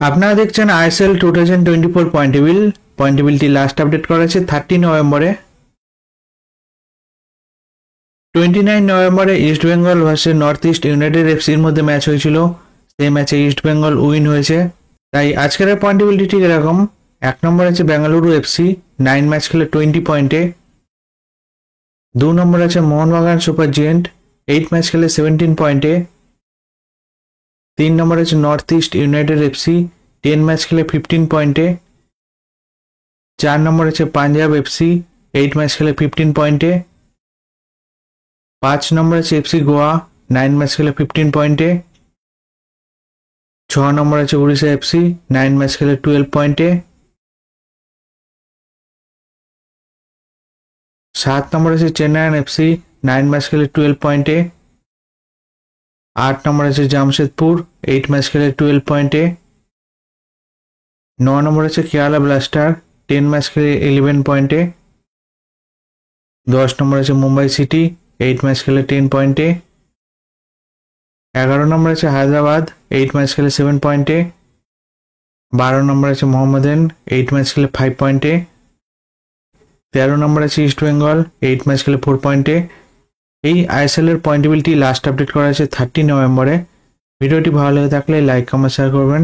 আপনারা দেখছেন ISL 2024 point টেবিলটি লাস্ট আপডেট করা হয়েছে 30 নভেম্বরে। 29 নভেম্বরে ইস্ট বেঙ্গল ভার্সেস নর্থ ইস্ট ইউনাইটেড এফসির মধ্যে ম্যাচ হয়েছিল। সেই ম্যাচে ইস্ট বেঙ্গল উইন হয়েছে। তাই আজকের পয়েন্ট টেবিলটি ঠিক এরকম: 1 নম্বর আছে বেঙ্গালুরু এফসি 9 ম্যাচ খেলে 20 পয়েন্টে। 2 নম্বর আছে মোহনবাগান সুপার জিয়েন্ট 8 ম্যাচ খেলে 17 পয়েন্টে। 3 নম্বর আছে north East United FC 10 match খেলে 15 পয়েন্টে। 4 নম্বর আছে পাঞ্জাব এফসি 8 ম্যাচ খেলে 15 পয়েন্টে। 5 নম্বর আছে এফসি গোয়া 9 ম্যাচ খেলে 15 পয়েন্টে। 6 নম্বর আছে উড়িষ্যা এফসি 9 ম্যাচ খেলে 12 পয়েন্টে। 7 নম্বর আছে চেন্নাইয়ান এফসি 9 ম্যাচ খেলে 12 পয়েন্টে। 8 নম্বর আছে জামশেদপুর 8 ম্যাচ খেলে 12 পয়েন্টে। 9 নম্বর আছে কেরালা ব্লাস্টার 10 ম্যাচ খেলে 11 পয়েন্টে। 10 নম্বর আছে মুম্বাই সিটি 8 ম্যাচ খেলে 10 পয়েন্টে। 11 নম্বর আছে হায়দ্রাবাদ 8 ম্যাচ খেলে 7 পয়েন্টে। 12 নম্বর আছে মোহাম্মদান 8 ম্যাচ খেলে 5 পয়েন্টে। 13 নম্বর আছে ইস্ট বেঙ্গল 8 ম্যাচ খেলে 4 পয়েন্টে। এই আইএসএল এর পয়েন্ট টেবিলটি লাস্ট আপডেট করা হয়েছে 30 নভেম্বরে। ভিডিওটি ভালো লেগে থাকলে লাইক কমেন্ট শেয়ার করবেন।